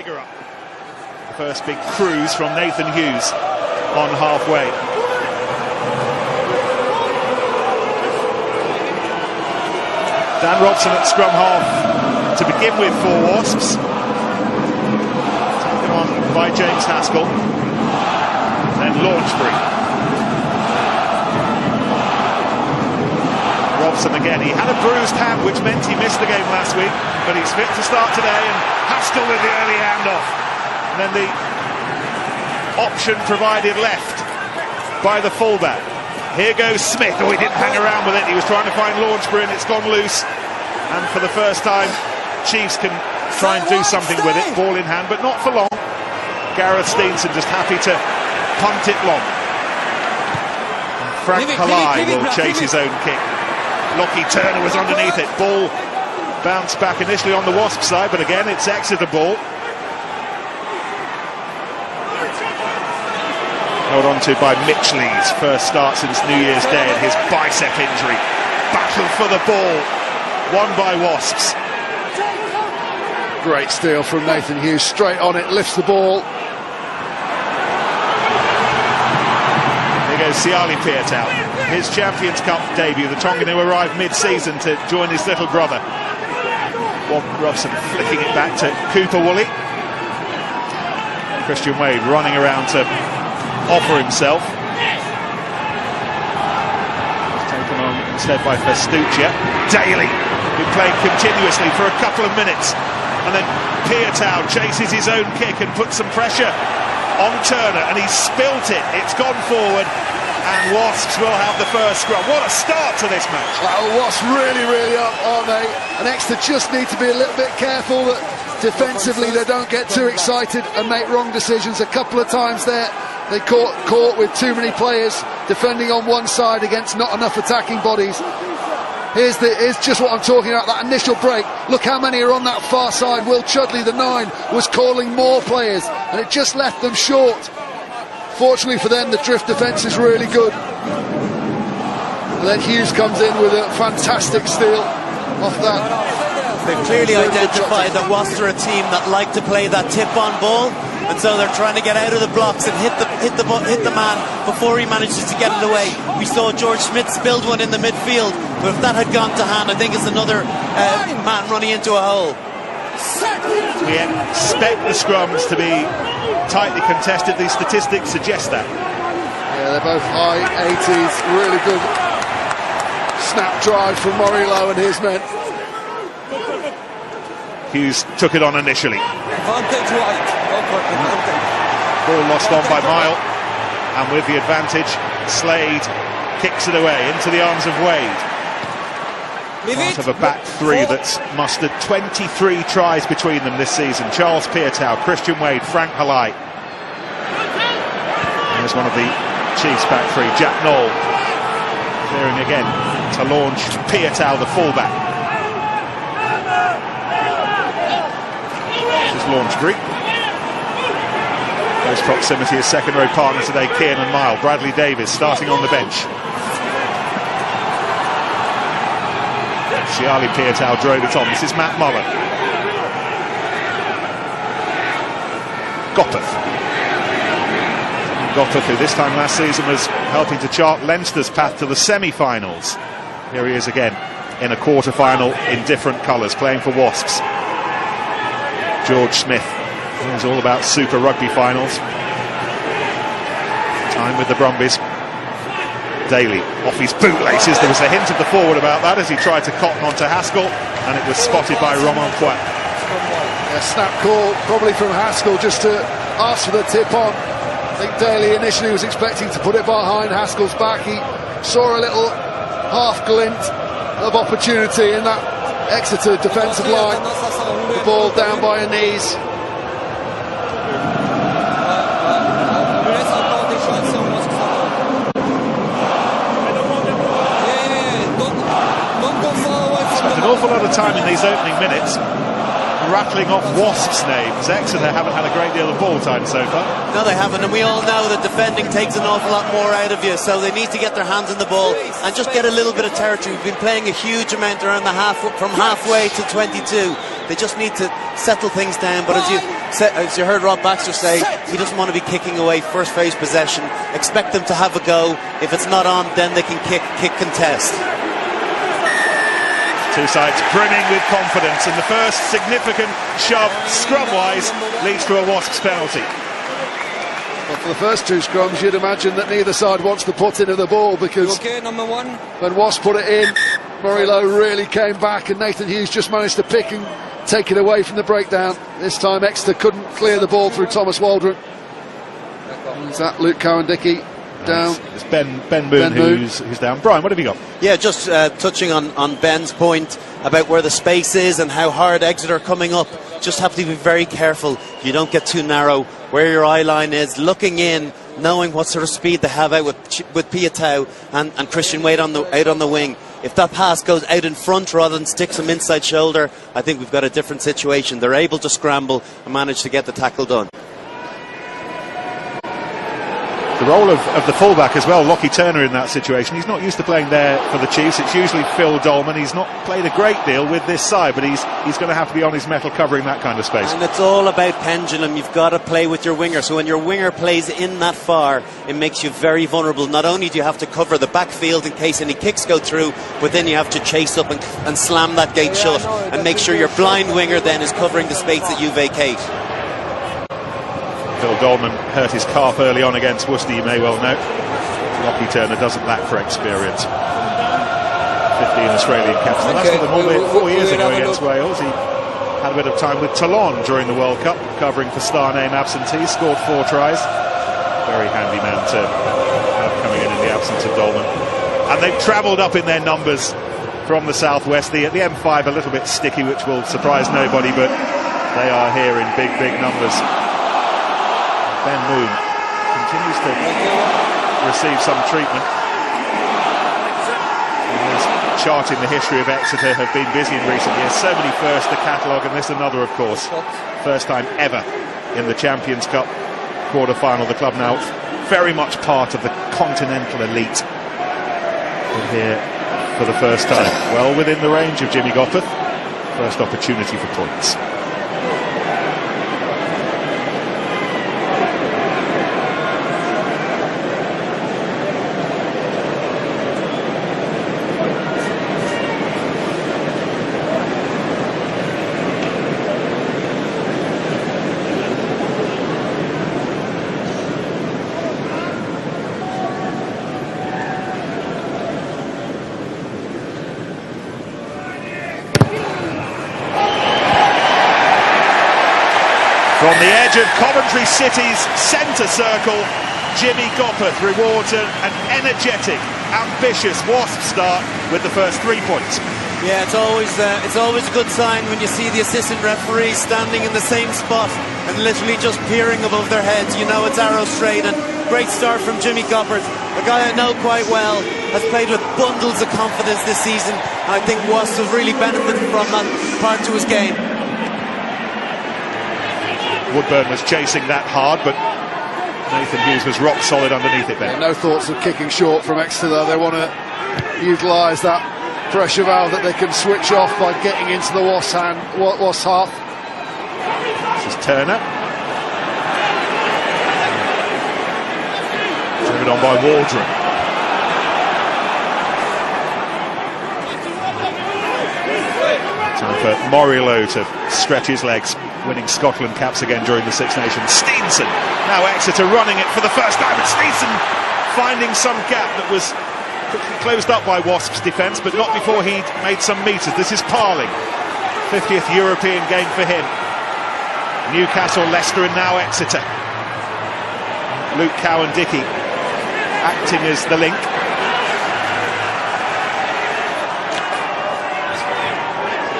figure up. The first big cruise from Nathan Hughes on halfway. Dan Robson at scrum half to begin with for Wasps. Taken on by James Haskell. Then Launchbury. Robson again. He had a bruised hand, which meant he missed the game last week, but he's fit to start today, and Haskell with the early handoff. And then the option provided left by the fullback. Here goes Smith. Oh, he didn't hang around with it. He was trying to find Launchbury, and it's gone loose. And for the first time, Chiefs can try and do something with it. Ball in hand, but not for long. Gareth Steenson just happy to punt it long. And Frank Halai will chase his own kick. Lockie Turner was underneath it. Ball bounced back initially on the Wasp side, but again it's Exeter ball. Held on to by Mitch Lees, first start since New Year's Day, and his bicep injury. Battle for the ball, won by Wasps. Great steal from Nathan Hughes, straight on it, lifts the ball. There goes Siali Pietau, his Champions Cup debut, the Tongan who arrived mid-season to join his little brother. Bob Robson flicking it back to Cooper Woolley. Christian Wade running around to offer himself. Taken on instead by Festuccia. Daly, been playing continuously for a couple of minutes, and then Pietau chases his own kick and puts some pressure on Turner, and he's spilt it. It's gone forward, and Wasps will have the first scrum. What a start to this match. Wasps really up, aren't they? And Exeter just need to be a little bit careful that defensively they don't get too excited and make wrong decisions. A couple of times there they caught with too many players defending on one side against not enough attacking bodies. Here's just what I'm talking about, that initial break. Look how many are on that far side. Will Chudley, the 9, was calling more players, and it just left them short. Fortunately for them, the drift defence is really good. And then Hughes comes in with a fantastic steal off that. They've clearly identified that Wasps are a team that like to play that tip-on ball, and so they're trying to get out of the blocks and hit the man before he manages to get it away. We saw George Smith spilled one in the midfield, but if that had gone to hand, I think it's another man running into a hole. We expect the scrums to be tightly contested. These statistics suggest that. Yeah, they're both high 80s. Really good snap drive from Morilo and his men. Hughes took it on initially. Ball lost on by Mile, and with the advantage, Slade kicks it away into the arms of Wade. Part of a back three that's mustered 23 tries between them this season. Charles Pietau, Christian Wade, Frank Halai. There's one of the Chiefs back three, Jack Knoll, clearing again to launch Pietau, the fullback. This is Launchbury. Close proximity as second row partner today, Kieran Mile. Bradley Davis starting on the bench. Siali Pietau drove it on. This is Matt Muller. Goppeth, who this time last season was helping to chart Leinster's path to the semi-finals. Here he is again in a quarter-final in different colours, playing for Wasps. George Smith, he's all about Super Rugby finals. Time with the Brumbies. Daly off his bootlaces. There was a hint of the forward about that as he tried to cotton onto Haskell, and it was spotted by Romain Poit. A snap call probably from Haskell just to ask for the tip on. I think Daly initially was expecting to put it behind Haskell's back. He saw a little half glint of opportunity in that Exeter defensive line. The ball down by her knees. An awful lot of time in these opening minutes rattling off Wasps' names. Exeter haven't had a great deal of ball time so far. No, they haven't, and we all know that defending takes an awful lot more out of you, so they need to get their hands on the ball and just get a little bit of territory. We've been playing a huge amount around the from halfway to 22. They just need to settle things down, but as you as you heard Rob Baxter say, he doesn't want to be kicking away first phase possession. Expect them to have a go. If it's not on, then they can kick contest. Two sides brimming with confidence, and the first significant shove scrum-wise leads to a Wasps penalty. Well, for the first two scrums, you'd imagine that neither side wants to put into the ball, because number one? when Wasps put it in, Murray Lowe really came back, and Nathan Hughes just managed to pick and take it away from the breakdown. This time Exeter couldn't clear the ball through Thomas Waldron. Is that Luke Cowan-Dickey down? It's Ben Moon who's down. Brian, what have you got? Yeah, just touching on Ben's point about where the space is and how hard Exeter are coming up. Just have to be very careful you don't get too narrow, where your eye line is, looking in, knowing what sort of speed they have out with Piatau and Christian Wade out on the wing. If that pass goes out in front rather than sticks him inside shoulder, I think we've got a different situation. They're able to scramble and manage to get the tackle done. The role of the fullback as well, Lockie Turner, in that situation. He's not used to playing there for the Chiefs. It's usually Phil Dolman. He's not played a great deal with this side, but he's going to have to be on his mettle covering that kind of space. And it's all about pendulum. You've got to play with your winger. So when your winger plays in that far, it makes you very vulnerable. Not only do you have to cover the backfield in case any kicks go through, but then you have to chase up and slam that gate shut and make sure your blind winger then is covering the space that you vacate. Phil Dolman hurt his calf early on against Worcester, you may well know. Lockie Turner doesn't lack for experience. 15 Australian caps. The last of them, albeit 4 years ago against Wales. He had a bit of time with Toulon during the World Cup, covering for star name absentees, scored 4 tries. Very handy man to have coming in the absence of Dolman. And they've travelled up in their numbers from the southwest. The M5 a little bit sticky, which will surprise nobody, but they are here in big numbers. Ben Moon continues to receive some treatment. His charting the history of Exeter have been busy in recent years. So many firsts to catalogue, and this another, of course. First time ever in the Champions Cup quarter-final. The club now very much part of the continental elite. We're here for the first time. Well within the range of Jimmy Gopperth. First opportunity for points. From the edge of Coventry City's centre circle, Jimmy Gopperth rewards an energetic, ambitious Wasp start with the first 3 points. Yeah, it's always a good sign when you see the assistant referee standing in the same spot and literally just peering above their heads. You know it's arrow straight, and great start from Jimmy Gopperth, a guy I know quite well, has played with bundles of confidence this season, and I think Wasps have really benefited from that part to his game. Woodburn was chasing that hard, but Nathan Hughes was rock solid underneath it there. Yeah, no thoughts of kicking short from Exeter though. They want to utilise that pressure valve that they can switch off by getting into the Wasps half. This is Turner. Driven on by Waldron. Time for Morillo to stretch his legs. Winning Scotland caps again during the Six Nations. Steenson, now Exeter running it for the first time, and Steenson finding some gap that was quickly closed up by Wasps' defence, but not before he'd made some metres. This is Parling, 50th European game for him. Newcastle, Leicester, and now Exeter. Luke Cowan-Dickey acting as the link.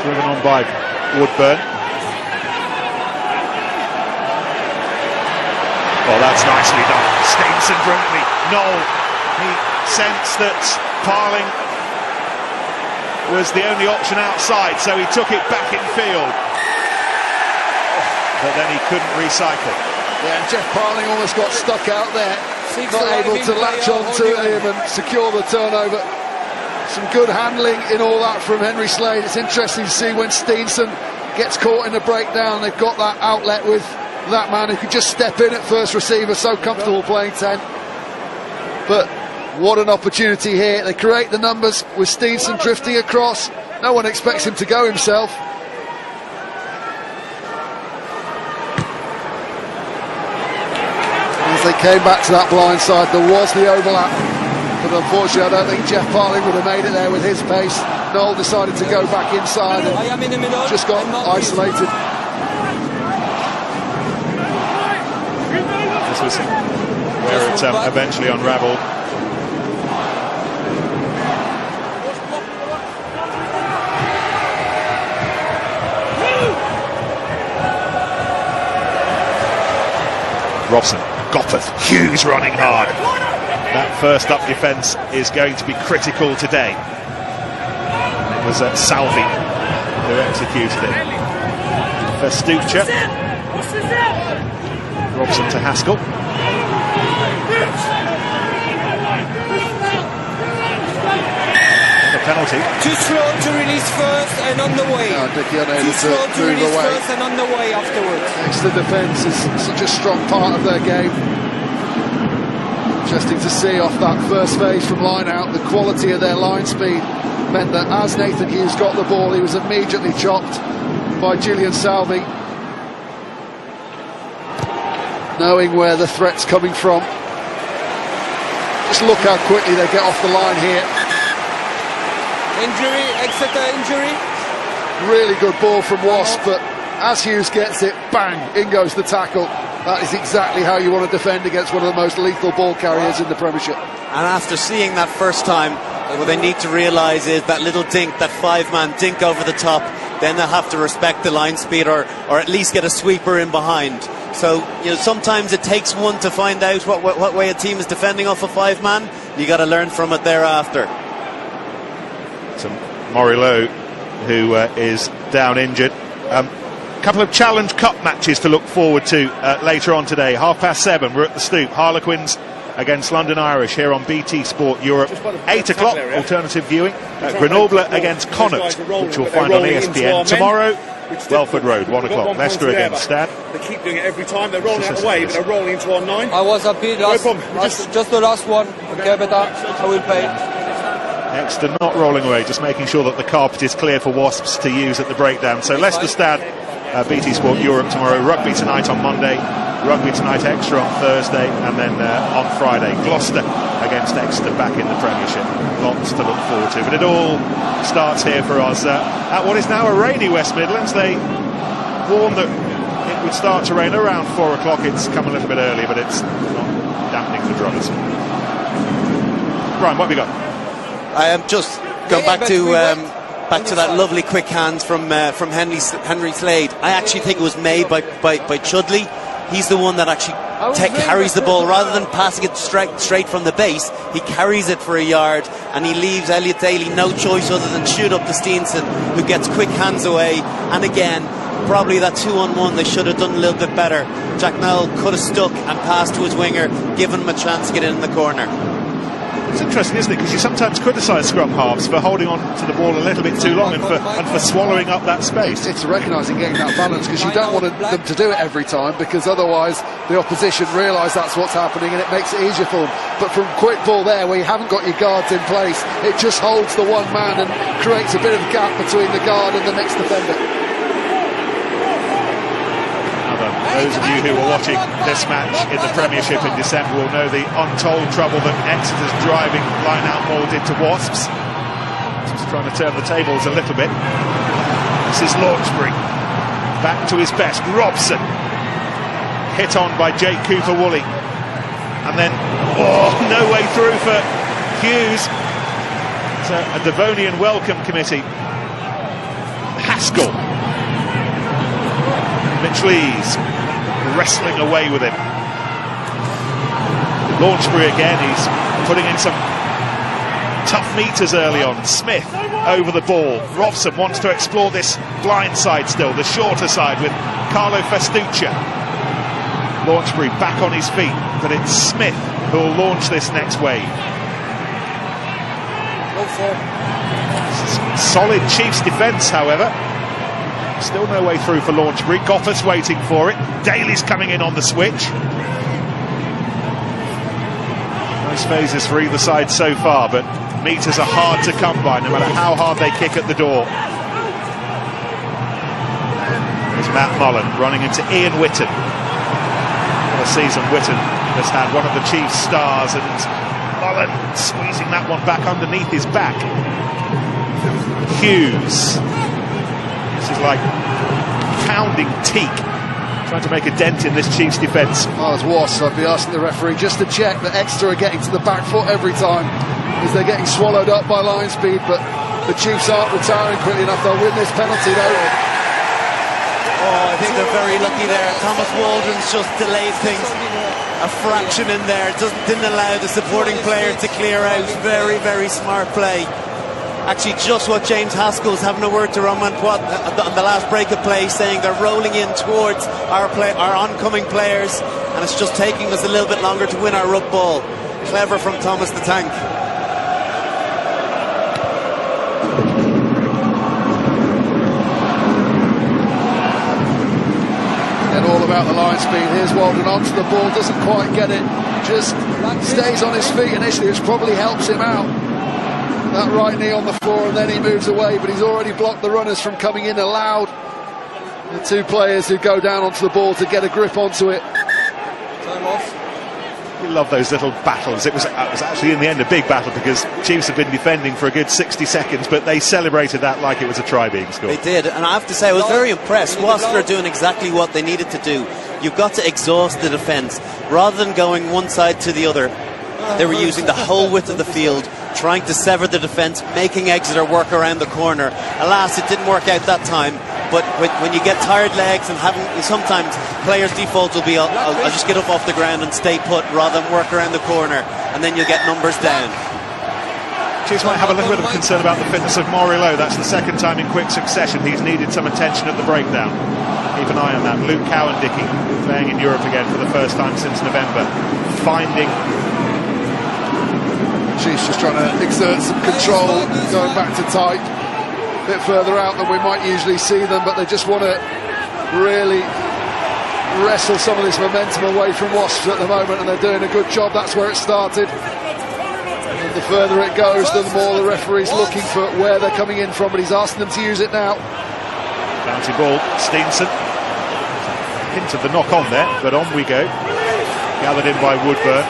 Driven on by Woodburn. Well, that's nicely done. Steenson brilliantly. Noel, he sensed that Parling was the only option outside, so he took it back in field. But then he couldn't recycle. Yeah, and Jeff Parling almost got stuck out there, not able to latch on to him and secure the turnover. Some good handling in all that from Henry Slade. It's interesting to see when Steenson gets caught in a breakdown. They've got that outlet with that man who could just step in at first receiver, so comfortable playing 10. But what an opportunity here. They create the numbers with Stevenson drifting across. No one expects him to go himself. As they came back to that blind side, there was the overlap. But unfortunately, I don't think Jeff Parling would have made it there with his pace. Noel decided to go back inside and just got isolated. This was where it eventually unravelled. Robson, Goppeth, Hughes running hard. That first up defence is going to be critical today. It was Salvi who executed it. Festuccia. Robson to Haskell. And a penalty. Too slow to release first and on the way. Dickie unable Too slow to move release away. first and on the way afterwards. Exeter defence is such a strong part of their game. Interesting to see off that first phase from line out, the quality of their line speed meant that as Nathan Hughes got the ball, he was immediately chopped by Julian Salvi, knowing where the threat's coming from. Just look how quickly they get off the line here. Injury, Exeter injury. Really good ball from Wasp, but as Hughes gets it, bang, in goes the tackle. That is exactly how you want to defend against one of the most lethal ball carriers in the Premiership. And after seeing that first time, what they need to realise is that little dink, that five-man dink over the top, then they'll have to respect the line speed or at least get a sweeper in behind. So, sometimes it takes one to find out what way a team is defending off a five-man. You got to learn from it thereafter. So Morillo, who is down injured. Couple of Challenge Cup matches to look forward to later on today. 7:30, we're at the Stoop. Harlequins against London Irish here on BT Sport Europe. 8 o'clock, alternative viewing. Grenoble against Connacht, which you'll find on ESPN. Tomorrow, Welford Road, 1 o'clock. Leicester against Stad. They keep doing it every time. They're rolling out the way, but they're rolling into our 9. I was a bit lost. Just the last one. Okay, but I will pay. Exeter not rolling away, just making sure that the carpet is clear for Wasps to use at the breakdown. So Leicester Stad, BT Sport Europe tomorrow, rugby tonight on Monday, rugby tonight extra on Thursday, and then on Friday, Gloucester against Exeter back in the Premiership. Lots to look forward to, but it all starts here for us at what is now a rainy West Midlands. They warned that it would start to rain around 4 o'clock. It's come a little bit early, but it's not dampening the drummers. Brian, what have you got? I am just going back to that lovely quick hand from Henry Slade. I actually think it was made by Chudley. He's the one that actually carries the ball rather than passing it straight from the base. He carries it for a yard and he leaves Elliot Daly no choice other than shoot up to Steenson, who gets quick hands away. And again, probably that 2-on-1 they should have done a little bit better. Jack Nowell could have stuck and passed to his winger, given him a chance to get in the corner. It's interesting, isn't it? Because you sometimes criticise scrum halves for holding on to the ball a little bit too long and for swallowing up that space. It's recognising getting that balance, because you don't want them to do it every time, because otherwise the opposition realise that's what's happening and it makes it easier for them. But from quick ball there, where you haven't got your guards in place, it just holds the one man and creates a bit of a gap between the guard and the next defender. Those of you who were watching this match in the Premiership in December will know the untold trouble that Exeter's driving line-out ball did to Wasps. Just trying to turn the tables a little bit. This is Launchbury. Back to his best. Robson. Hit on by Jake Cooper-Woolley. And then, no way through for Hughes. It's a Devonian welcome committee. Haskell. Mitch Lees wrestling away with him. Launchbury again, he's putting in some tough meters early on. Smith over the ball. Robson wants to explore this blind side still, the shorter side with Carlo Festuccia. Launchbury back on his feet, but it's Smith who will launch this next wave. Solid Chiefs defence, however. Still no way through for Launchbury. Goffers waiting for it. Daly's coming in on the switch. Nice phases for either side so far, but meters are hard to come by no matter how hard they kick at the door. There's Matt Mullen running into Ian Whitton. What a season Whitton has had, one of the Chiefs' stars, and Mullen squeezing that one back underneath his back. Hughes. This is like pounding teak, trying to make a dent in this Chiefs defence. Well, as Wasps, I'd be asking the referee just to check that Exeter are getting to the back foot every time, as they're getting swallowed up by line speed, but the Chiefs aren't retiring quickly enough. They'll win this penalty though. Oh, I think they're very lucky there. Thomas Waldron's just delayed things a fraction in there. Didn't allow the supporting player to clear out. Very, very smart play. Actually, just what James Haskell's having a word to Roman Poit on the last break of play, saying they're rolling in towards our oncoming players, and it's just taking us a little bit longer to win our rub ball. Clever from Thomas the Tank. And all about the line speed. Here's Waldron onto the ball, doesn't quite get it, just stays on his feet initially, which probably helps him out. That right knee on the floor, and then he moves away, but he's already blocked the runners from coming in, allowed the two players who go down onto the ball to get a grip onto it. Time off. We love those little battles. It was actually in the end a big battle, because Chiefs have been defending for a good 60 seconds, but they celebrated that like it was a try being scored. They did, and I have to say I was very impressed. Wasps are doing exactly what they needed to do. You've got to exhaust the defence rather than going one side to the other. They were using the whole width of the field, trying to sever the defence, making Exeter work around the corner. Alas, it didn't work out that time, but when you get tired legs and sometimes players' default will be I'll just get up off the ground and stay put rather than work around the corner, and then you'll get numbers down. Chiefs might have a little bit of concern about the fitness of Morillo. That's the second time in quick succession he's needed some attention at the breakdown. Keep an eye on that. Luke Cowan-Dickey playing in Europe again for the first time since November, finding Chiefs just trying to exert some control, going back to tight, a bit further out than we might usually see them, but they just want to really wrestle some of this momentum away from Wasps at the moment, and they're doing a good job. That's where it started, and the further it goes, the more the referee's looking for where they're coming in from, but he's asking them to use it now. Bouncy ball, Steenson. Hint of the knock on there, but on we go. Gathered in by Woodburn.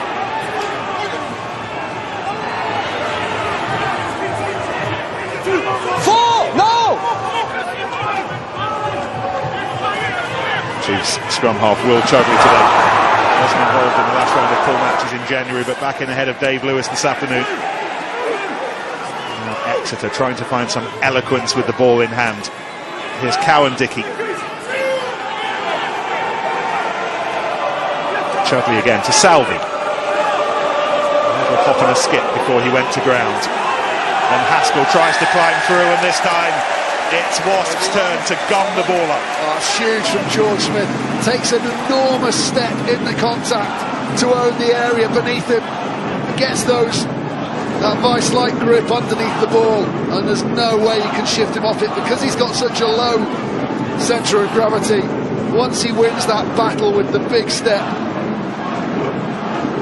Chiefs scrum half Will Chudley today. Wasn't involved in the last round of full matches in January, but back in ahead of Dave Lewis this afternoon. Now Exeter trying to find some eloquence with the ball in hand. Here's Cowan-Dickey. Chudley again to Salvi. A hop and a skip before he went to ground. And Haskell tries to climb through, and this time it's Wasps' turn to gun the ball up. Oh, it's huge from George Smith. Takes an enormous step in the contact to own the area beneath him. Gets that vice-like grip underneath the ball, and there's no way you can shift him off it because he's got such a low centre of gravity. Once he wins that battle with the big step,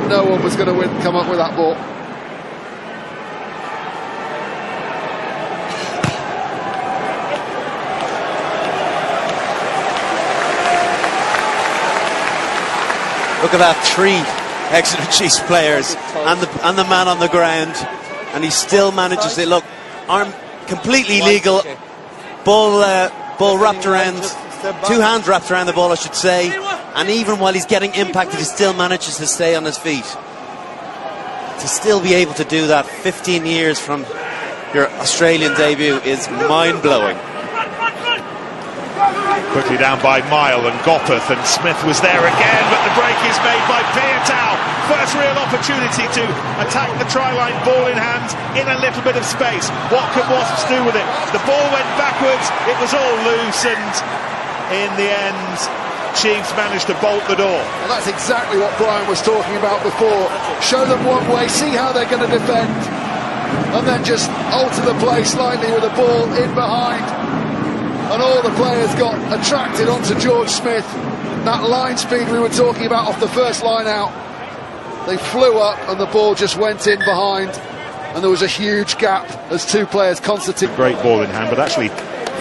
no one was going to come up with that ball. Look at that, 3 Exeter Chiefs players and the man on the ground, and he still manages it. Look, arm completely legal, ball wrapped around, 2 hands wrapped around the ball, I should say, and even while he's getting impacted, he still manages to stay on his feet. To still be able to do that 15 years from your Australian debut is mind-blowing. Quickly down by Mile and Gopeth, and Smith was there again, but the break is made by Piatow. First real opportunity to attack the try-line, ball in hand, in a little bit of space. What could Wasps do with it? The ball went backwards, it was all loose, and in the end, Chiefs managed to bolt the door. Well, that's exactly what Brian was talking about before. Show them one way, see how they're going to defend, and then just alter the play slightly with the ball in behind. and all the players got attracted onto George Smith. That line speed we were talking about off the first line out, they flew up and the ball just went in behind, and there was a huge gap as two players constituted. Great ball in hand, but actually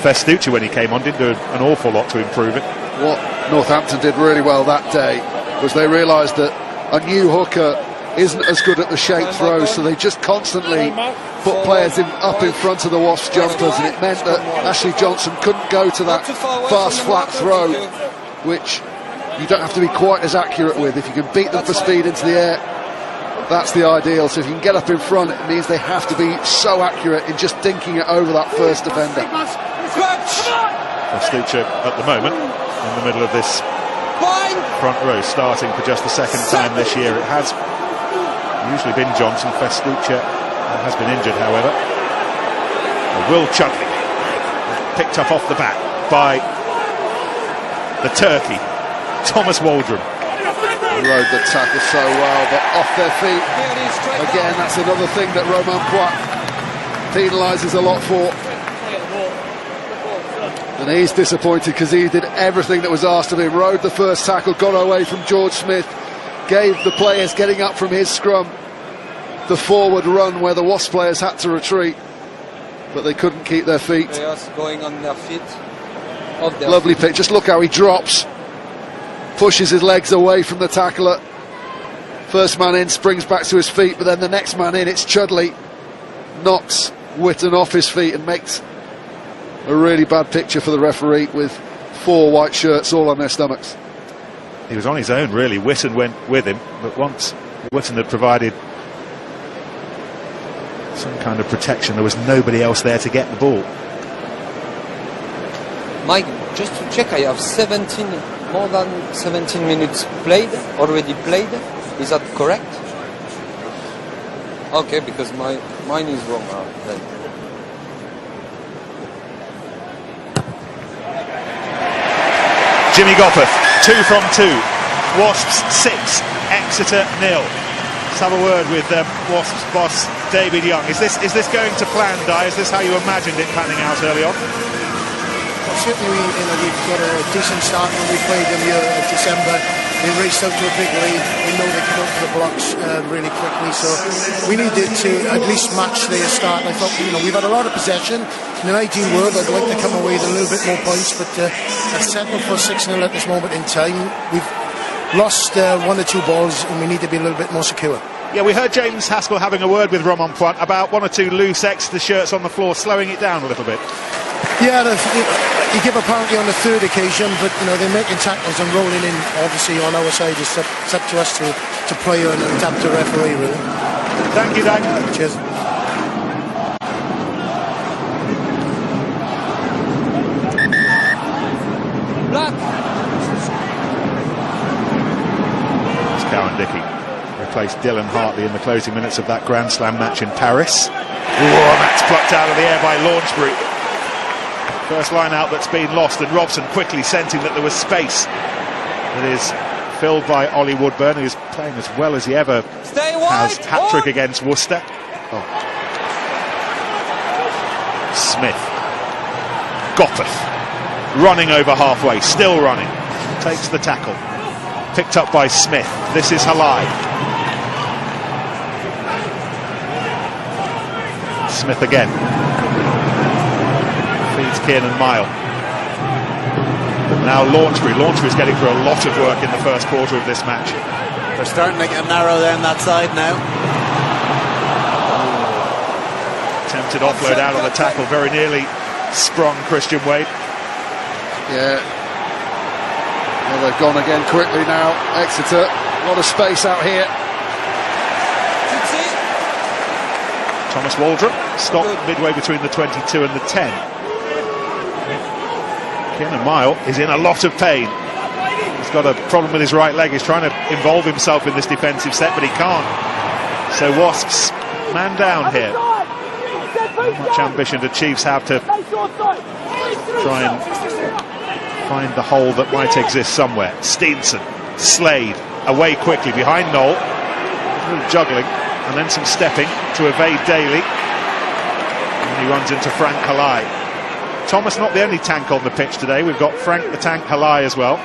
Festucci, when he came on, didn't do an awful lot to improve it. What Northampton did really well that day was they realised that a new hooker isn't as good at the shape throws, so they just constantly put players up in front of the Wasps jumpers, and it meant that Ashley Johnson couldn't go to that fast flat throw, which you don't have to be quite as accurate with. If you can beat them for speed into the air, that's the ideal. So if you can get up in front, it means they have to be so accurate in just dinking it over that first defender. Festucci at the moment in the middle of this front row, starting for just the second time this year. It has usually been Johnson. Festucci has been injured, however. Will Chudley picked up off the bat by the Turkey, Thomas Waldron. They rode the tackle so well, but off their feet. Again, that's another thing that Romain Poit penalises a lot for. And he's disappointed because he did everything that was asked of him. Rode the first tackle, got away from George Smith, gave the players getting up from his scrum the forward run where the Wasp players had to retreat, but they couldn't keep their feet. Players going on their feet. Lovely pitch. Just look how he drops, pushes his legs away from the tackler. First man in springs back to his feet, but then the next man in, it's Chudley, knocks Whitten off his feet and makes a really bad picture for the referee with 4 white shirts all on their stomachs. He was on his own, really. Whitten went with him, but once Whitten had provided some kind of protection, there was nobody else there to get the ball. Mike, just to check, I have more than 17 minutes already played. Is that correct? Okay, because mine is wrong then. Jimmy Gopperth, 2 from 2. Wasps 6, Exeter 0. Let's have a word with Wasps boss David Young. Is this going to plan, Di? Is this how you imagined it panning out early on? Well, certainly we've got a decent start when we played them here in December. They raced out to a big lead. We know they come up to the blocks really quickly, so we needed to at least match their start. I thought, we've had a lot of possession. In an ideal world, I'd like to come away with a little bit more points, but I've settled for 6-0 at this moment in time. We've lost 1 or 2 balls, and we need to be a little bit more secure. Yeah, we heard James Haskell having a word with Romain Poit about 1 or 2 loose Exeter shirts on the floor, slowing it down a little bit. Yeah, you give a penalty on the 3rd occasion, but they're making tackles and rolling in. Obviously, on our side, it's up to us to play and adapt to referee. Really. Thank you, Dan. Cheers. Black. It's Cowan Dickey replaced Dylan Hartley in the closing minutes of that Grand Slam match in Paris. Ooh, and that's plucked out of the air by Launchbury. First line out that's been lost, and Robson quickly sensing that there was space. It is filled by Ollie Woodburn, who is playing as well as he ever has. Hat-trick against Worcester. Oh. Smith. Gopperth. Running over halfway, still running. Takes the tackle. Picked up by Smith. This is Halai. Smith again. Feeds Kiernan Mile. Now Launchbury's getting through a lot of work in the first quarter of this match. They're starting to get narrow down that side now. Attempted offload out of the tackle, very nearly sprung Christian Wade. Yeah. Well, they've gone again quickly now. Exeter, a lot of space out here. Thomas Waldron stopped midway between the 22 and the 10. Kiernan Mile is in a lot of pain. He's got a problem with his right leg. He's trying to involve himself in this defensive set, but he can't. So Wasps man down here. How much ambition do Chiefs have to try and find the hole that might exist somewhere? Steenson, Slade, away quickly behind Knoll. A little juggling and then some stepping to evade Daly. And he runs into Frank Halai. Thomas not the only tank on the pitch today. We've got Frank the Tank Halai as well.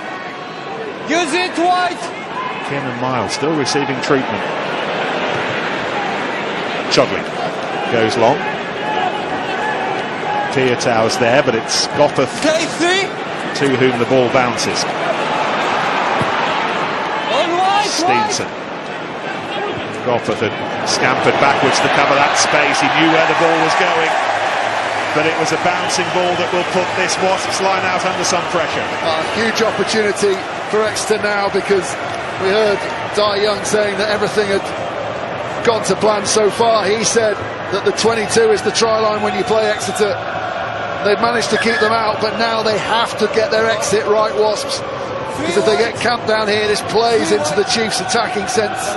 Use it, White! Kiernan Miles still receiving treatment. Chudley goes long. Piatau's there, but it's Goppeth to whom the ball bounces. Steenson. Goppeth had scampered backwards to cover that space. He knew where the ball was going, but it was a bouncing ball that will put this Wasps line out under some pressure. Huge opportunity for Exeter now, because we heard Dai Young saying that everything had gone to plan so far. He said that the 22 is the try line when you play Exeter. They've managed to keep them out, but now they have to get their exit right, Wasps, because if they get camped down here, this plays into the Chiefs' attacking sense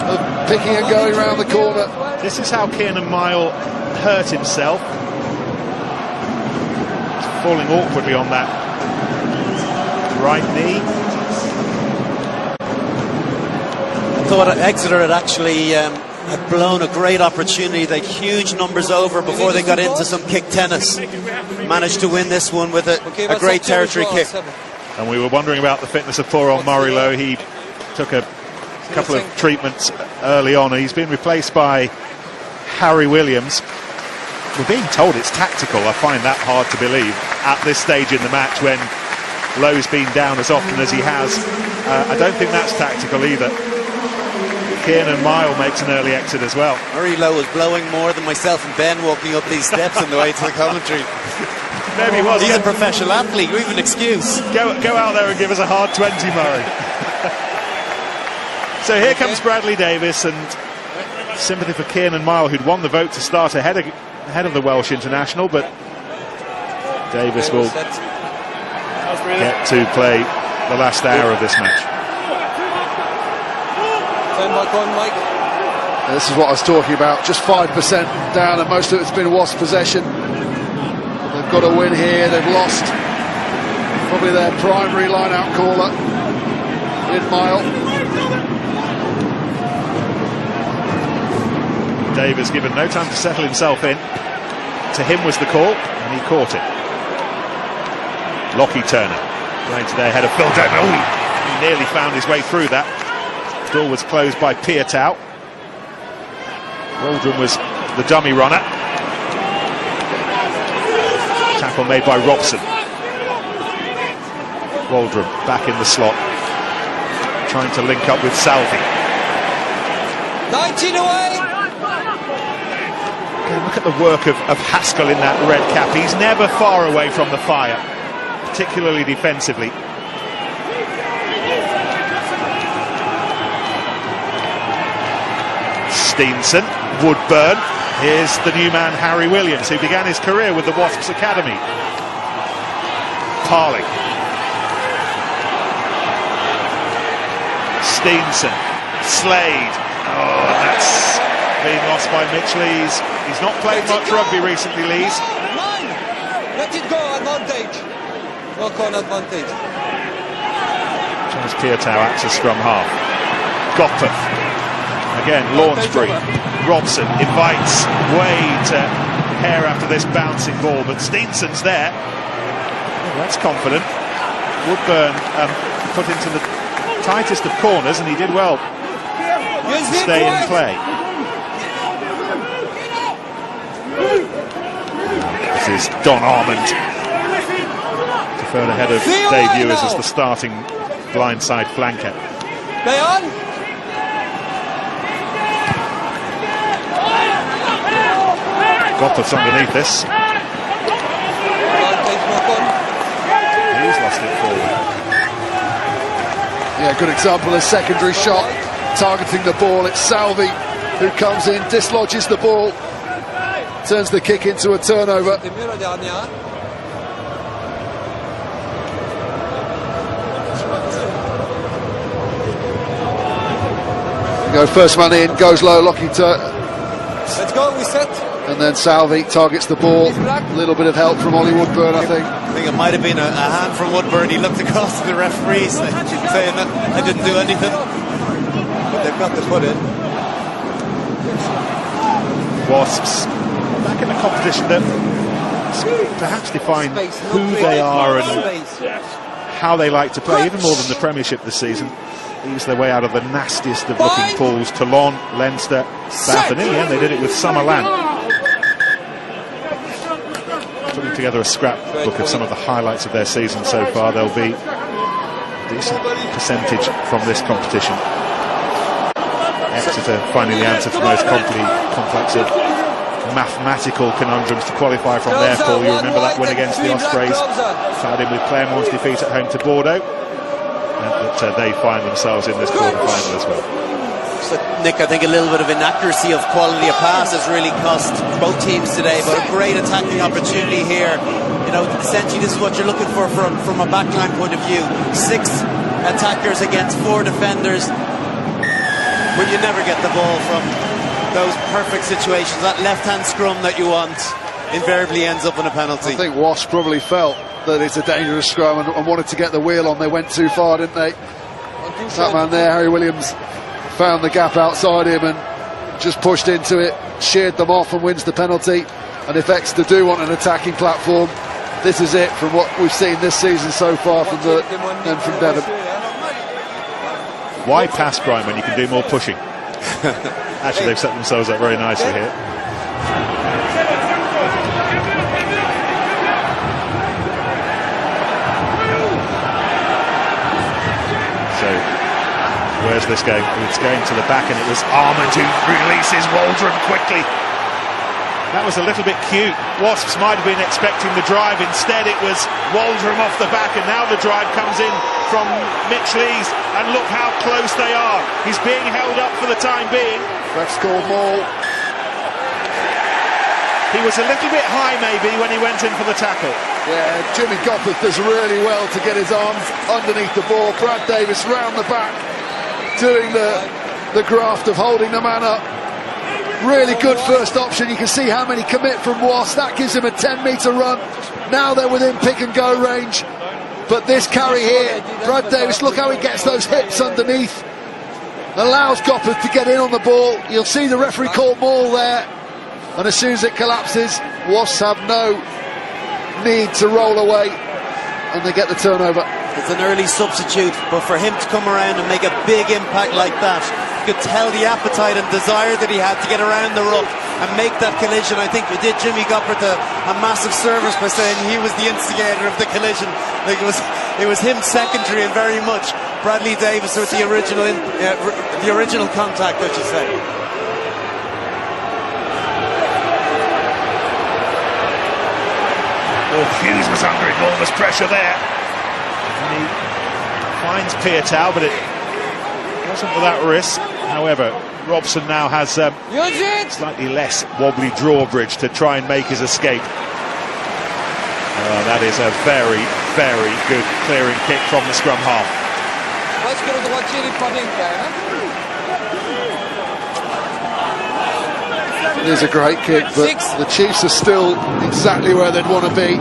of picking and going around the corner. This is how Kiernan Miles hurt himself. He's falling awkwardly on that right knee. I thought Exeter had actually had blown a great opportunity. They had huge numbers over before they got into some kick tennis. Managed to win this one with a great territory kick. And we were wondering about the fitness of poor old Morillo. He took a couple of treatments early on, and he's been replaced by Harry Williams. We're being told it's tactical. I find that hard to believe at this stage in the match when Lowe's been down as often as he has. I don't think that's tactical either. Kiernan Miles makes an early exit as well. Murray Lowe was blowing more than myself and Ben walking up these steps on the way to the commentary. Maybe he was. He's a professional athlete, we have an excuse. Go out there and give us a hard 20, Murray. So here comes Bradley Davis, and sympathy for Kiernan Miles, who'd won the vote to start ahead of the Welsh international, but Davis will get to play the last hour of this match. This is what I was talking about, just 5% down, and most of it's been Wasps possession. They've got a win here, they've lost probably their primary line-out caller in Miles. Davis given no time to settle himself in. To him was the call, and he caught it. Lockie Turner playing to their head of Phil Demo. He nearly found his way through that. Door was closed by Piatau. Waldron was the dummy runner. Tackle made by Robson. Waldron back in the slot, trying to link up with Salvi. 19 away. Okay, look at the work of Haskell in that red cap. He's never far away from the fire, particularly defensively. Steenson, Woodburn. Here's the new man Harry Williams, who began his career with the Wasps Academy. Parling. Steenson. Slade. Oh, and that's been lost by Mitch Lees. He's not played much rugby recently, Lees. Let it go, advantage. Knock on advantage. Charles Piatau acts as scrum half. Goppeth. Again, Launchbury. Robson invites Wade to pair after this bouncing ball, but Steenson's there. Oh, that's confident. Woodburn put into the tightest of corners, and he did well to stay in play. This is Don Armand, deferred ahead of Dave Ewers as the starting blindside flanker. Play on. Goppeth's underneath this. He's lost it forward. Yeah, good example of secondary shot, targeting the ball. It's Salvi who comes in, dislodges the ball, turns the kick into a turnover. Go first man in, goes low, Lockie Turner. Let's go, we set. And then Salvi targets the ball. A little bit of help from Ollie Woodburn, I think. It might have been a hand from Woodburn. He looked across to the referees saying that I didn't do anything. But they've got the foot in. Wasps back in a competition that perhaps define who they are and how they like to play, even more than the Premiership this season. Ease their way out of the nastiest of looking pools. Toulon, Leinster, Bath, and in the end they did it with Summerland. Putting together a scrapbook of some of the highlights of their season so far. There'll be a decent percentage from this competition. Exeter finding the answer to the most complex of mathematical conundrums to qualify from their pool. You remember that win against the Ospreys, tied in with Clermont's defeat at home to Bordeaux. That they find themselves in this quarter-final as well. So, Nick, I think a little bit of inaccuracy of quality of pass has really cost both teams today, but a great attacking opportunity here. You know, essentially this is what you're looking for from a backline point of view. 6 attackers against 4 defenders. But you never get the ball from those perfect situations. That left-hand scrum that you want invariably ends up in a penalty. I think Wasps probably felt that it's a dangerous scrum and wanted to get the wheel on. They went too far, didn't they? That man there, Harry Williams, found the gap outside him and just pushed into it, sheared them off and wins the penalty. And if Exeter do want an attacking platform, this is it from what we've seen this season so far from them from Devon. Why pass, Brian, when you can do more pushing? Actually, they've set themselves up very nicely here. So, where's this going? It's going to the back, and it was Armand who releases Waldron quickly. That was a little bit cute. Wasps might have been expecting the drive. Instead, it was Waldron off the back, and now the drive comes in from Mitch Lees. And look how close they are. He's being held up for the time being. Ref's called maul. He was a little bit high, maybe, when he went in for the tackle. Yeah, Jimmy Gopperth does really well to get his arms underneath the ball. Brad Davis round the back, doing the graft of holding the man up. Really good first option. You can see how many commit from Wasps. That gives him a 10-metre run. Now they're within pick-and-go range. But this carry here, Brad Davis, look how he gets those hips underneath. Allows Gopperth to get in on the ball. You'll see the referee call maul there. And as soon as it collapses, Wasps have no need to roll away. And they get the turnover. It's an early substitute, but for him to come around and make a big impact like that, you could tell the appetite and desire that he had to get around the ruck and make that collision. I think we did Jimmy Gopperth a massive service by saying he was the instigator of the collision. Like it was him secondary and very much Bradley Davis with the original contact, I should say. Oh, Hughes was under enormous pressure there. And he finds Pietau, but it wasn't without risk. However, Robson now has slightly less wobbly drawbridge to try and make his escape. That is a very, very good clearing kick from the scrum half. It is a great kick, but the Chiefs are still exactly where they'd want to be.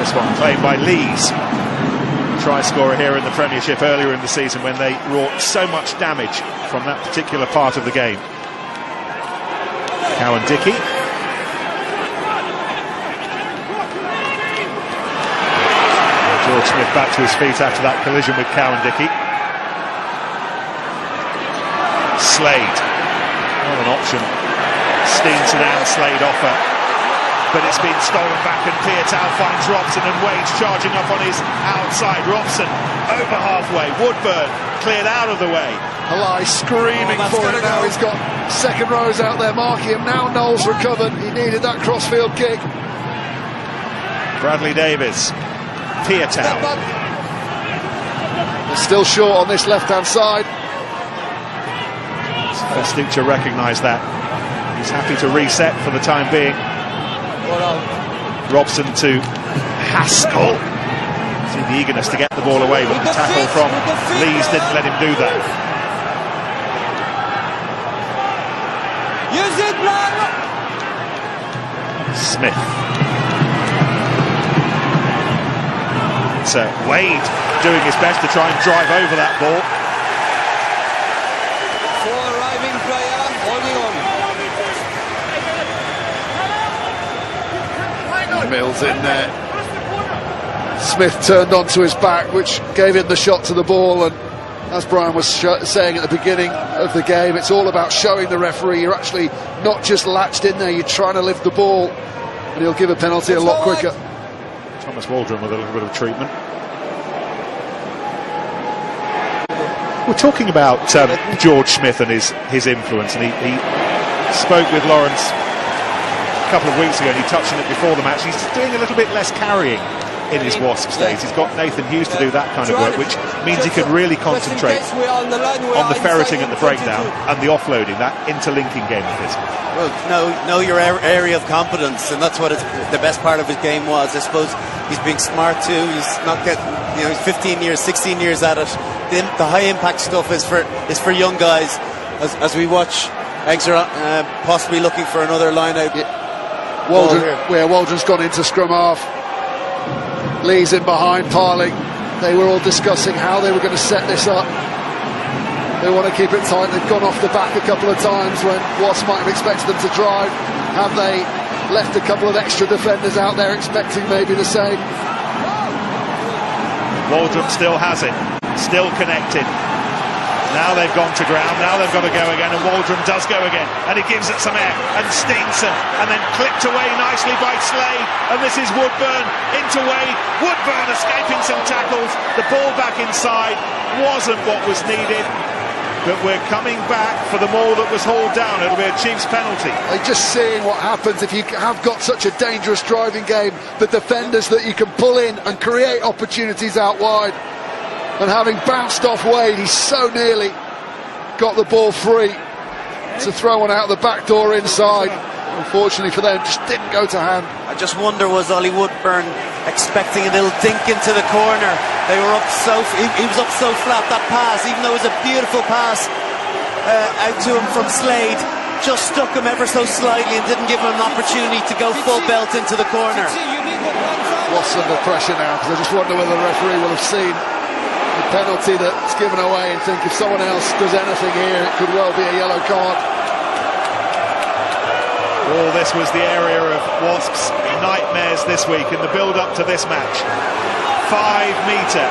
This one played by Lees, try scorer here in the Premiership earlier in the season when they wrought so much damage from that particular part of the game. Cowan-Dickey. George Smith back to his feet after that collision with Cowan-Dickey. Slade, not an option. Steen Sedan Slade offer, but it's been stolen back, and Pietau finds Robson, and Wade's charging up on his outside. Robson over halfway. Woodburn cleared out of the way. Halai screaming for it now. He's got second rows out there marking him. Now Knowles recovered. He needed that crossfield kick. Bradley Davis. Pietau. They're still short on this left-hand side. Festuccia recognised that. He's happy to reset for the time being. Robson to Haskell. See the eagerness to get the ball away, but the tackle from Lees didn't let him do that. Smith. It's Wade doing his best to try and drive over that ball. Mills in there. Smith turned onto his back, which gave him the shot to the ball, and as Brian was saying at the beginning of the game, it's all about showing the referee you're actually not just latched in there, you're trying to lift the ball, and he'll give a penalty a lot quicker. Thomas Waldron with a little bit of treatment. We're talking about George Smith and his influence, and he spoke with Lawrence a couple of weeks ago, and he touched on it before the match. He's doing a little bit less carrying in his Wasps days. He's got Nathan Hughes to do that kind of work, which means he can really concentrate on the ferreting and the breakdown and the offloading, that interlinking game of his. Well, know your area of competence, and that's what the best part of his game was. I suppose he's being smart too. He's not getting, he's 15 years, 16 years at it. The high impact stuff is for young guys. As we watch Exeter possibly looking for another line out. Waldron's gone into scrum half. Lee's in behind, Parling. They were all discussing how they were going to set this up. They want to keep it tight. They've gone off the back a couple of times when Wasps might have expected them to drive. Have they left a couple of extra defenders out there expecting maybe the same? Waldron still has it, still connected. Now they've gone to ground, now they've got to go again, and Waldron does go again, and he gives it some air, and Steenson, and then clipped away nicely by Slade, and this is Woodburn into Wade. Woodburn escaping some tackles, the ball back inside wasn't what was needed, but we're coming back for the maul that was hauled down. It'll be a Chiefs penalty. Just seeing what happens if you have got such a dangerous driving game, the defenders that you can pull in and create opportunities out wide. And having bounced off Wade, he so nearly got the ball free to throw one out the back door inside. Unfortunately for them, just didn't go to hand. I just wonder, was Ollie Woodburn expecting a little dink into the corner? They were up he was up so flat, that pass, even though it was a beautiful pass out to him from Slade, just stuck him ever so slightly and didn't give him an opportunity to go full belt into the corner. Lost under pressure now, because I just wonder whether the referee will have seen the penalty that's given away and think if someone else does anything here, it could well be a yellow card. Well, this was the area of Wasps' nightmares this week in the build-up to this match. 5 metre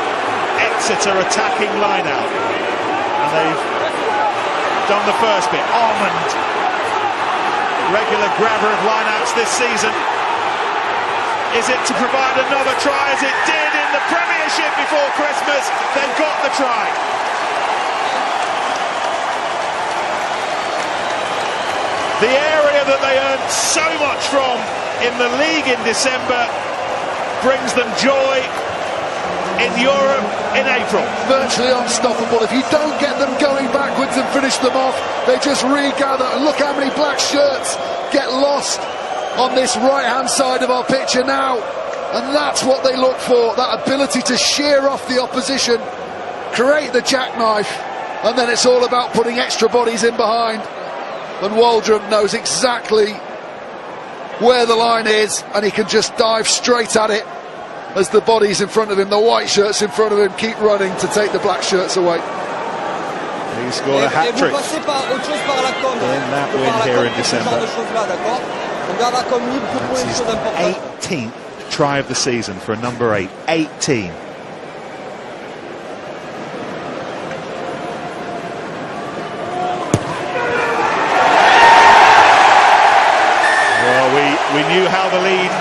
Exeter attacking line-out, and they've done the first bit. Almond, regular grabber of line-outs this season. Is it to provide another try, as it did in the Premiership before Christmas? They've got the try. The area that they earned so much from in the league in December brings them joy in Europe in April. Virtually unstoppable. If you don't get them going backwards and finish them off, they just regather. And look how many black shirts get lost on this right-hand side of our picture now. And that's what they look for, that ability to shear off the opposition, create the jackknife, and then it's all about putting extra bodies in behind. And Waldron knows exactly where the line is, and he can just dive straight at it as the bodies in front of him, the white shirts in front of him, keep running to take the black shirts away. He scored a hat-trick in that win here in December. That's his 18th try of the season for a number 8. 18. Well, we knew how the lead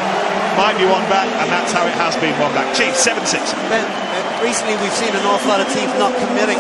might be won back, and that's how it has been won back. Chiefs 7-6. Ben, recently we've seen an awful lot of teams not committing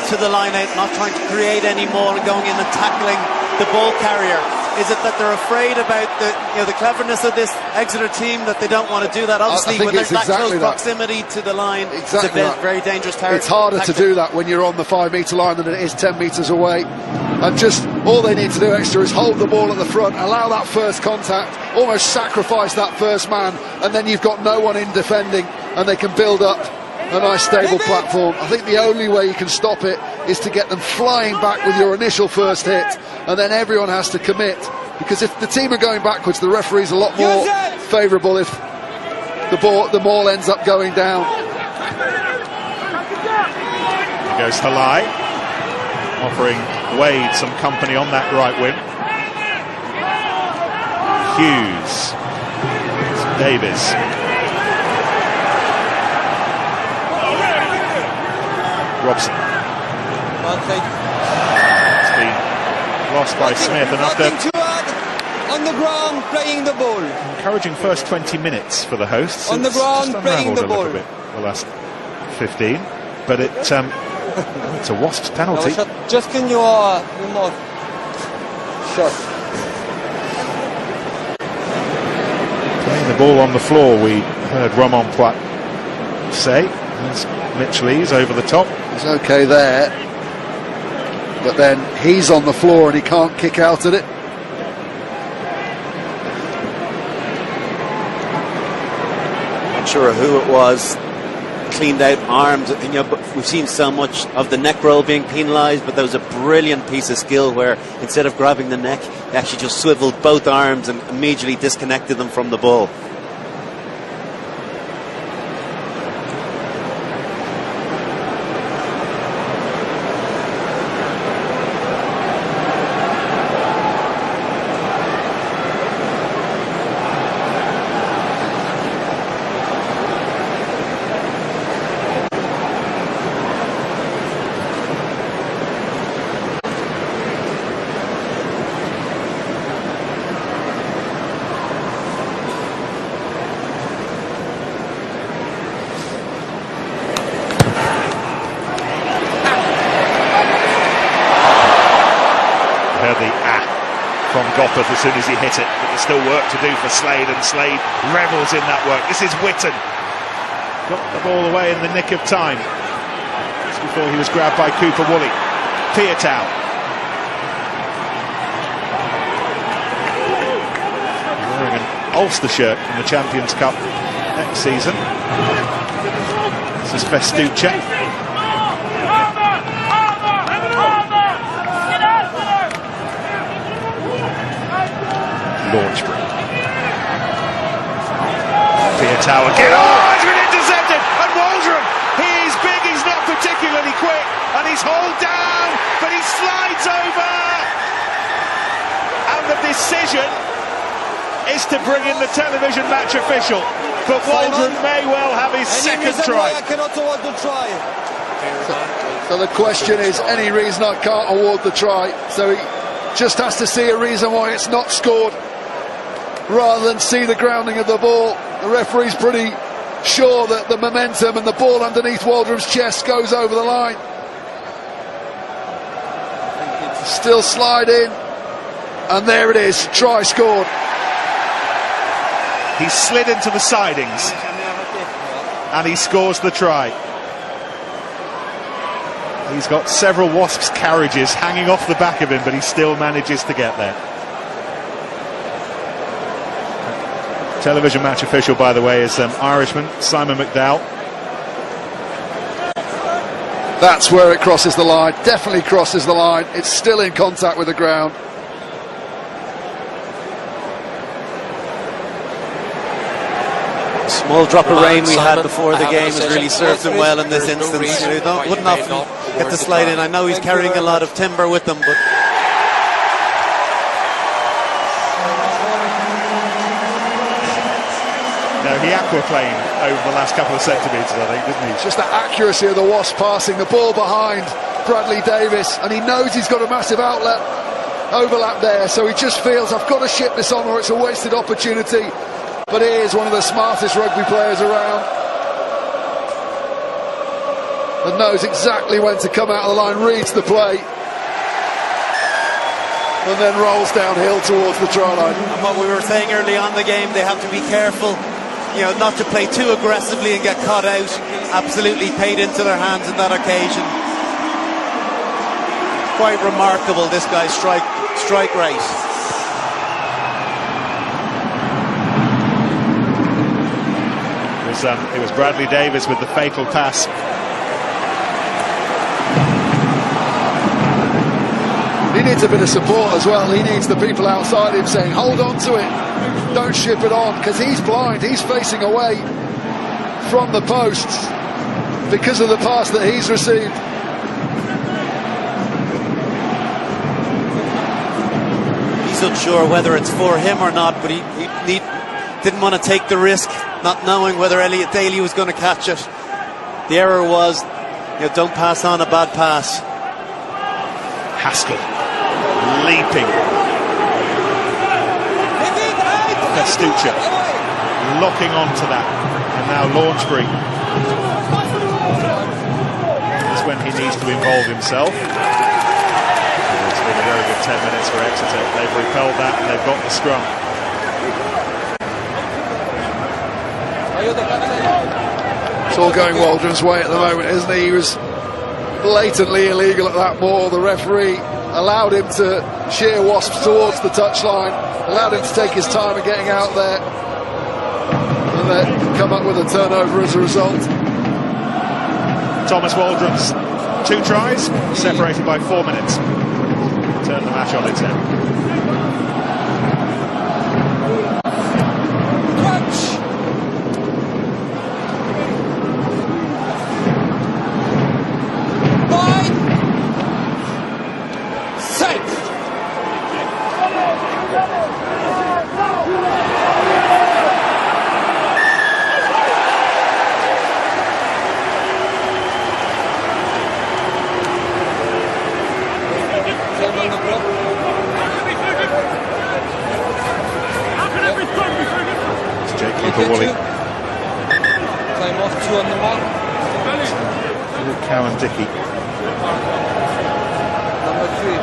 to the line out, not trying to create any more and going in and tackling the ball carrier. Is it that they're afraid about the cleverness of this Exeter team, that they don't want to do that? Obviously, when there's that close proximity to the line, it's a very dangerous territory. It's harder to do that when you're on the 5 metre line than it is 10 metres away. And just all they need to do extra is hold the ball at the front, allow that first contact, almost sacrifice that first man, and then you've got no one in defending, and they can build up a nice stable platform. I think the only way you can stop it is to get them flying back with your initial first hit, and then everyone has to commit, because if the team are going backwards, the referee's a lot more favourable if the ball ends up going down. Here goes Halai, offering Wade some company on that right wing. Hughes Davies. Robson. It's been lost by Smith, and after on the ground playing the ball. Encouraging first 20 minutes for the hosts. On the ground playing the ball. A little bit the last 15, but it's a Wasps penalty. No, just can you mouth shut. Playing the ball on the floor, we heard Romain Poit say. There's Mitch Lees over the top. He's okay there, but then he's on the floor and he can't kick out at it. Not sure who it was. Cleaned out arms, and, but we've seen so much of the neck roll being penalised, but there was a brilliant piece of skill where instead of grabbing the neck, he actually just swiveled both arms and immediately disconnected them from the ball. As soon as he hit it, but there's still work to do for Slade, and Slade revels in that work. This is Witten. Got the ball away in the nick of time. Just before he was grabbed by Cooper Woolley. Piatow. Wearing an Ulster shirt from the Champions Cup next season. This is Festuccia. Launchbury. Piatow again. Oh, it's been intercepted! And Waldron, he's big, he's not particularly quick, and he's hauled down, but he slides over! And the decision is to bring in the television match official, but Waldron may well have his second try. I cannot award the try. So the question is, any reason I can't award the try? So he just has to see a reason why it's not scored, rather than see the grounding of the ball. The referee's pretty sure that the momentum and the ball underneath Waldron's chest goes over the line. Still sliding, and there it is, try scored. He slid into the sidings and he scores the try. He's got several Wasps carriages hanging off the back of him, but he still manages to get there. Television match official, by the way, is Irishman Simon McDowell. That's where it crosses the line, definitely crosses the line. It's still in contact with the ground. Small drop of rain we had before the game has really served him well in this instance. You wouldn't often get to slide in. I know he's carrying a lot of timber with him, but no, he aquaplaned over the last couple of centimetres, I think, didn't he? It's just the accuracy of the Wasp passing, the ball behind Bradley Davies, and he knows he's got a massive overlap there, so he just feels, I've got to ship this on or it's a wasted opportunity. But he is one of the smartest rugby players around, and knows exactly when to come out of the line, reads the play, and then rolls downhill towards the try line. And what we were saying early on in the game, they have to be careful, not to play too aggressively and get caught out. Absolutely paid into their hands on that occasion. Quite remarkable, this guy's strike rate. It was Bradley Davies with the fatal pass. He needs a bit of support as well. He needs the people outside him saying, hold on to it, don't ship it on, because he's blind, he's facing away from the posts because of the pass that he's received. He's unsure whether it's for him or not, but he didn't want to take the risk, not knowing whether Elliot Daly was going to catch it. The error was, don't pass on a bad pass. Haskell leaping. Festuccia locking onto that, and now Launchbury is when he needs to involve himself. It's been a very good 10 minutes for Exeter. They've repelled that and they've got the scrum. It's all going Waldron's way at the moment, isn't he? He was blatantly illegal at that ball. The referee allowed him to sheer Wasps towards the touchline, allowed him to take his time in getting out there, and then come up with a turnover as a result. Thomas Waldron's 2 tries, separated by 4 minutes. Turn the match on its head. Time off 2 on the mark. Cowan Dickey. Number 3.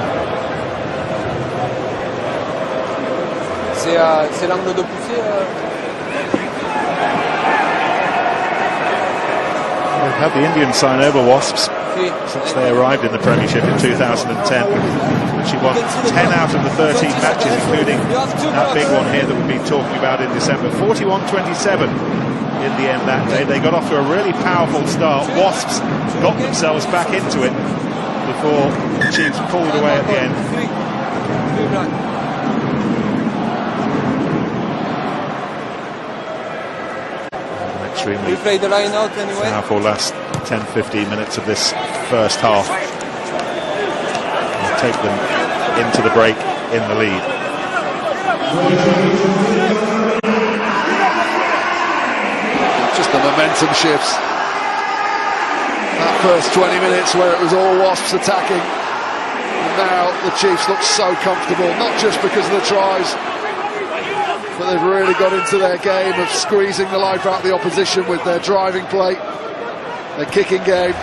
C'est l'angle de poussée. We've had the Indian sign over Wasps since they arrived in the Premiership in 2010. She won 10 out of the 13 matches, including that big one here that we've been talking about in December. 41-27 in the end that day. They got off to a really powerful start. Wasps got themselves back into it before the Chiefs pulled away at the end. Extremely powerful last 10-15 minutes of this first half. Will take them into the break in the lead. Just the momentum shifts. That first 20 minutes where it was all Wasps attacking, and now the Chiefs look so comfortable, not just because of the tries, but they've really got into their game of squeezing the life out of the opposition with their driving play, their kicking game.